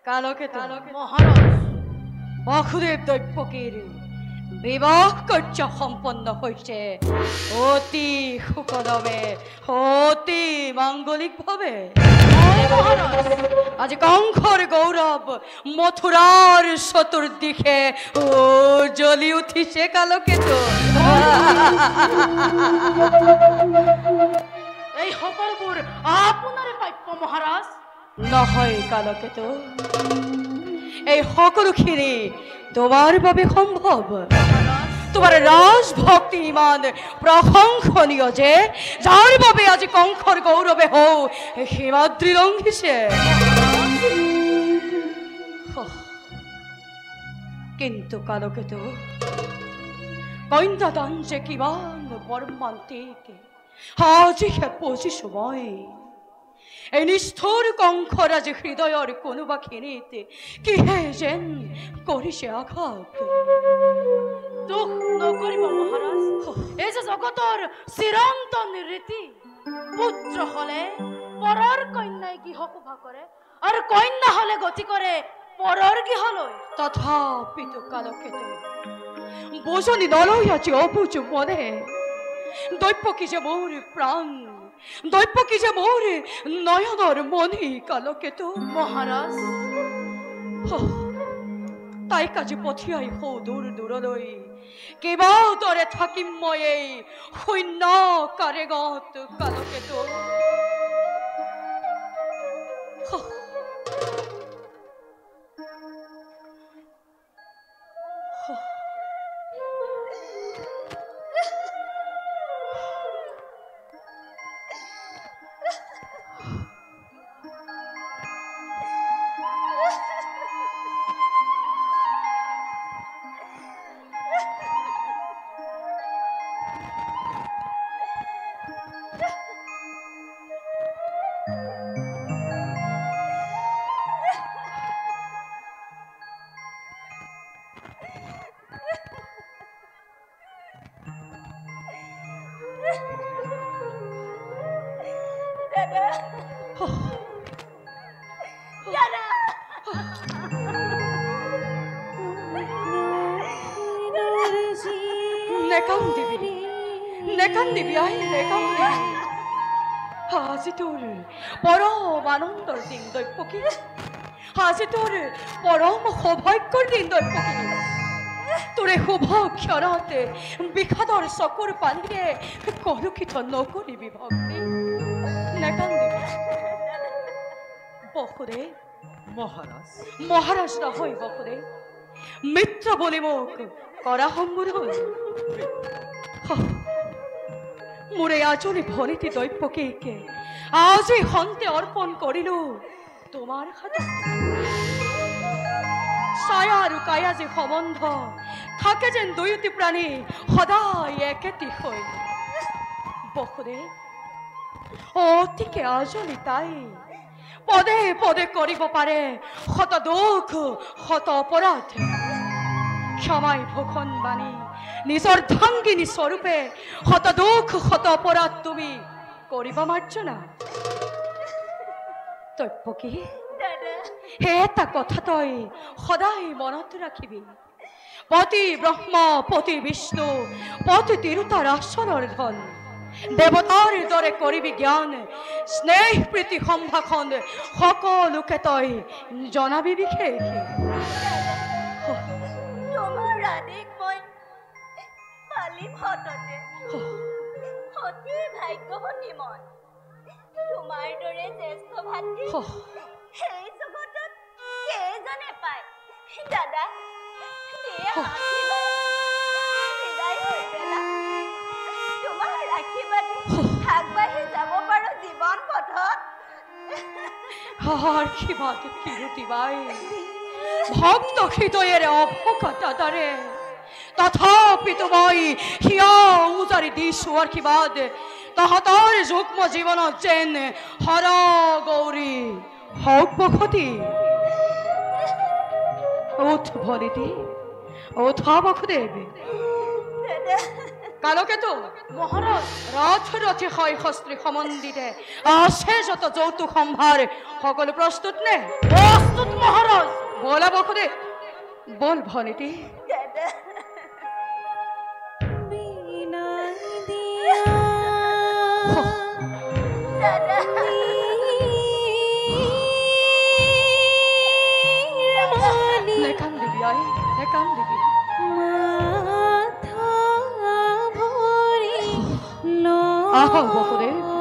কালকেতু মহাৰাজ বাসুদেব দৈত্যকীৰ বিবাহ কাৰ্য সম্পন্ন হৈছে অতি সুকলমে অতি মাঙ্গলিকভাৱে। আজি কংসৰ গৌৰৱ মথুৰাৰ চতুৰ্দিশে জ্বলি উঠিছে কালকেতু। এই সকলোবোৰ আপোনাৰে প্ৰাপ্য মহাৰাজ। নহয় কালকেতু, এই সকলোখিনি তোমাৰ বাবে সম্ভৱ। তোমাৰ ৰাজভক্তি ইমান প্ৰশংসনীয় যে যাৰ বাবে আজি কংসৰ গৌৰৱে হও সীমাদ্ৰী লংঘিছে। কিন্তু কালকেতু কন্যাদান যে কিমান মৰ্মান্তিক আজিহে বুজিছো মই। এই নিষ্ঠুৰ কংসৰ আজি হৃদয়ৰ কোনোবাখিনিত কিহে যেন কৰিছে আঘাত। দুখ নকৰিব মহাৰাজ, এই যে জগতৰ চিৰন্তন ৰীতি, পুত্ৰ হলে পৰৰ কন্যাই গৃহ শোভা কৰে আৰু কন্যা হলে গতি কৰে পৰৰ গৃহলৈ। তথাপিতো কালকেতু বুজনি নলয় আজি অবুজো মনে। দৈত্যকী যে মোৰ প্ৰাণ, দৈত্যকী যে মোৰ নয়নৰ মণি কালকেতু। মহাৰাজ তাইক আজি পঠিয়াই হও দূৰ দূৰলৈ। কিবা দৰে থাকিম মই এই শূন্য কাৰেগত কালকেতু। নেকান্দিবি আই নেকান্দিবি। আজি তোৰ পৰম আনন্দৰ দিন দৈত্যকী, আজি তোৰ পৰম সৌভাগ্যৰ দিন দৈত্যকী। তোৰে শুভ ক্ষণত বিষাদৰ চকুৰ পানীৰে কলুষিত নকৰিবি ভক্তি। নেকান্দিবি বসুদেৱ। মহাৰাজ মহাৰাজ নহয় বসুদেৱ, মিত্ৰ বুলি মোক কৰা সম্বোধন। মোৰ এই আজলি ভনীতি দৈত্যকীকে আজি হন্তে অৰ্পণ কৰিলো তোমাৰ হাতত। ছায়া আৰু কায়া যে সম্বন্ধ থাকে যেন দুয়োটি প্ৰাণী সদায় একেটি হৈ। বসুদেৱ অতিকে আজলি তাই পদে পদে কৰিব পাৰে শত দুখ শত অপৰাধ। ক্ষমাই ভূষণ বাণী নিজৰ ধাংগিনী স্বৰূপে শত দুখ শত অপৰাধ তুমি কৰিব মাৰ্জনা। দৈত্যকী সেই এটা কথা তই সদায় মনত ৰাখিবি। পতি ব্ৰহ্ম পতি বিষ্ণু পতি তিৰোতাৰ আচৰণৰ ধন। দেৱতাৰ দৰে কৰিবি জ্ঞান, স্নেহ প্ৰীতি সম্ভাষণ সকলোকে তই জনাবি বিশেষ। তোমাৰ ৰাধিক মই পালিম সততে, অতি ভাগ্যৱতী মই। তোমাৰ দৰে জ্যেষ্ঠ ভাতৃ সেই জগতত কেইজনে পায়। দাদা বিদায় হৈ গেলা। তোমাৰ আশীৰ্বাদী আগবাঢ়ি যাব পাৰো জীৱন পথত। আশীৰ্বাদ কিৰুতি বাই ভক্ত হৃদয়েৰে অভকতা তাৰে। তথাপিতো মই হিয়া উজাৰি দিছো আশীৰ্বাদ তহঁতৰ যুগ্ম জীৱনত যেন হৰ গৌৰী হওক বসতি। উঠ ভনীতি উঠ বসুদেৱ। কালকেতো মহাৰাজ ৰথৰথে হয় হস্ত্ৰী সমন্দিতে আছে যত যৌতুক সম্ভাৰ সকলো প্ৰস্তুত নে প্ৰস্তুত মহাৰাজ বলা বসুদেৱ বল ভনীতি দাদা দাদা নেকান্দিবি আই নেকান্দিবি আহ বসুদেৱ